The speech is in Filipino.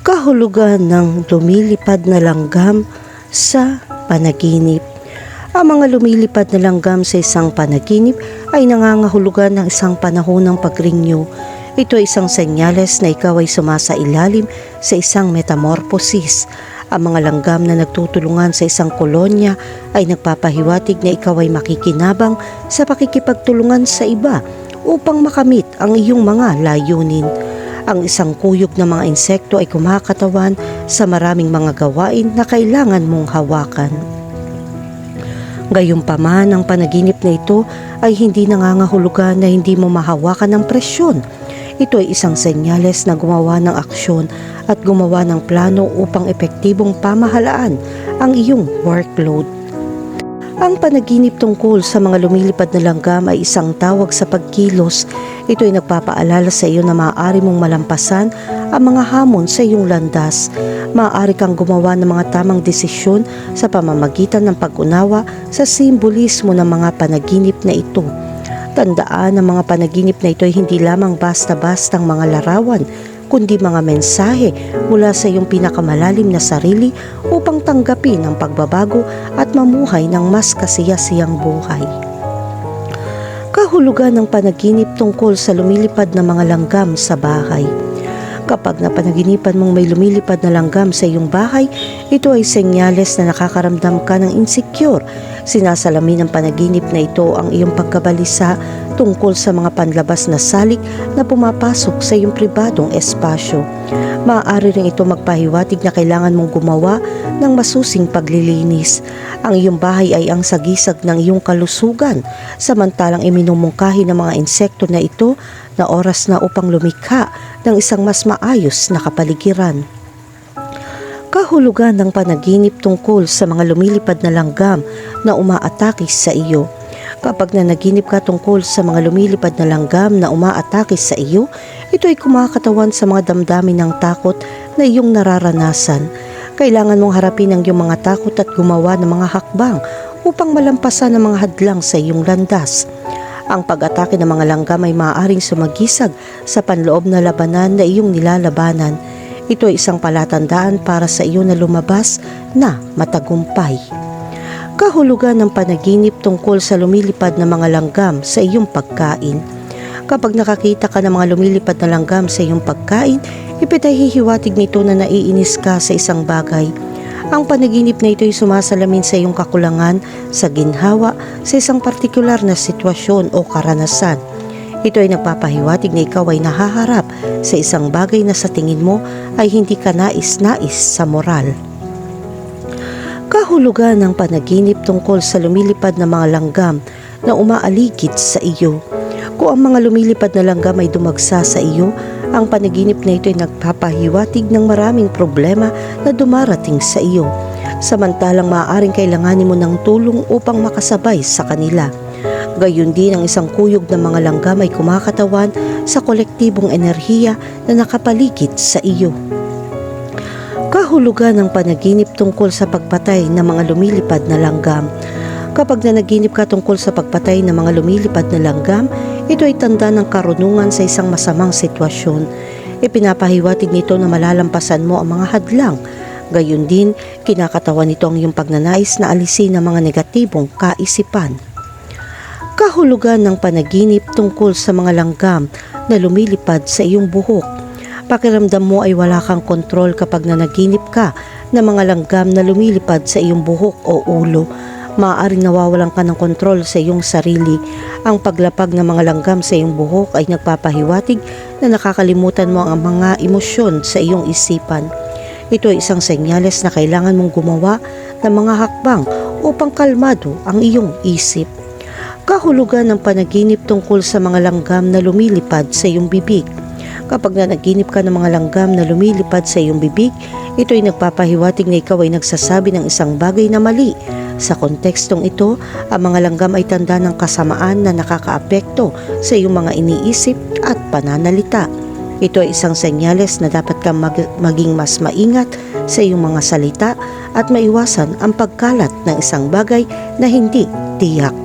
Kahulugan ng lumilipad na langgam sa panaginip. Ang mga lumilipad na langgam sa isang panaginip ay nangangahulugan ng isang panahon ng pagrinyo. Ito ay isang senyales na ikaw ay sumasailalim sa isang metamorphosis. Ang mga langgam na nagtutulungan sa isang kolonya ay nagpapahiwatig na ikaw ay makikinabang sa pakikipagtulungan sa iba upang makamit ang iyong mga layunin. Ang isang kuyog ng mga insekto ay kumakatawan sa maraming mga gawain na kailangan mong hawakan. Gayunpaman, ang panaginip na ito ay hindi nangangahulugan na hindi mo mahawakan ng presyon. Ito ay isang senyales na gumawa ng aksyon at gumawa ng plano upang epektibong pamahalaan ang iyong workload. Ang panaginip tungkol sa mga lumilipad na langgam ay isang tawag sa pagkilos. Ito ay nagpapaalala sa iyo na maaari mong malampasan ang mga hamon sa iyong landas. Maaari kang gumawa ng mga tamang desisyon sa pamamagitan ng pag-unawa sa simbolismo ng mga panaginip na ito. Tandaan, ang mga panaginip na ito ay hindi lamang basta-bastang mga larawan, kundi mga mensahe mula sa iyong pinakamalalim na sarili upang tanggapin ang pagbabago at mamuhay ng mas kasiyasiyang buhay. Kahulugan ng panaginip tungkol sa lumilipad na mga langgam sa bahay. Kapag napanaginipan mong may lumilipad na langgam sa iyong bahay, ito ay senyales na nakakaramdam ka ng insecure. Sinasalamin ng panaginip na ito ang iyong pagkabalisa tungkol sa mga panlabas na salik na pumapasok sa iyong pribadong espasyo. Maaari rin ito magpahiwatig na kailangan mong gumawa ng masusing paglilinis. Ang iyong bahay ay ang sagisag ng iyong kalusugan, samantalang iminumungkahi ng mga insekto na ito na oras na upang lumikha ng isang mas maayos na kapaligiran. Kahulugan ng panaginip tungkol sa mga lumilipad na langgam na umaatake sa iyo. Kapag nanaginip ka tungkol sa mga lumilipad na langgam na umaatake sa iyo, ito ay kumakatawan sa mga damdamin ng takot na iyong nararanasan. Kailangan mong harapin ang iyong mga takot at gumawa ng mga hakbang upang malampasan ang mga hadlang sa iyong landas. Ang pag-atake ng mga langgam ay maaaring sumagisag sa panloob na labanan na iyong nilalabanan. Ito ay isang palatandaan para sa iyo na lumabas na matagumpay. Kahulugan ng panaginip tungkol sa lumilipad na mga langgam sa iyong pagkain. Kapag nakakita ka ng mga lumilipad na langgam sa iyong pagkain, ipinahihiwatig nito na naiinis ka sa isang bagay. Ang panaginip na ito ay sumasalamin sa iyong kakulangan sa ginhawa sa isang partikular na sitwasyon o karanasan. Ito ay nagpapahiwatig na ikaw ay nahaharap sa isang bagay na sa tingin mo ay hindi ka nais-nais sa moral. Kahulugan ng panaginip tungkol sa lumilipad na mga langgam na umaaligid sa iyo. Kung ang mga lumilipad na langgam ay dumagsa sa iyo, ang panaginip na ito ay nagpapahiwatig ng maraming problema na dumarating sa iyo. Samantalang maaaring kailanganin mo ng tulong upang makasabay sa kanila. Gayon din, ang isang kuyog ng mga langgam ay kumakatawan sa kolektibong enerhiya na nakapaligid sa iyo. Kahulugan ng panaginip tungkol sa pagpatay ng mga lumilipad na langgam. Kapag nanaginip ka tungkol sa pagpatay ng mga lumilipad na langgam, ito ay tanda ng karunungan sa isang masamang sitwasyon. Ipinapahiwatig nito na malalampasan mo ang mga hadlang. Gayon din, kinakatawan nito ang iyong pagnanais na alisin ang mga negatibong kaisipan. Kahulugan ng panaginip tungkol sa mga langgam na lumilipad sa iyong buhok. Pakiramdam mo ay wala kang kontrol kapag nanaginip ka ng mga langgam na lumilipad sa iyong buhok o ulo. Maaaring nawawalan ka ng kontrol sa iyong sarili. Ang paglapag ng mga langgam sa iyong buhok ay nagpapahiwatig na nakakalimutan mo ang mga emosyon sa iyong isipan. Ito ay isang senyales na kailangan mong gumawa ng mga hakbang upang kalmado ang iyong isip. Kahulugan ng panaginip tungkol sa mga langgam na lumilipad sa iyong bibig. Kapag nanaginip ka ng mga langgam na lumilipad sa iyong bibig, ito ay nagpapahiwatig na ikaw ay nagsasabi ng isang bagay na mali. Sa kontekstong ito, ang mga langgam ay tanda ng kasamaan na nakakaapekto sa iyong mga iniisip at pananalita. Ito ay isang senyales na dapat kang maging mas maingat sa iyong mga salita at maiwasan ang pagkalat ng isang bagay na hindi tiyak.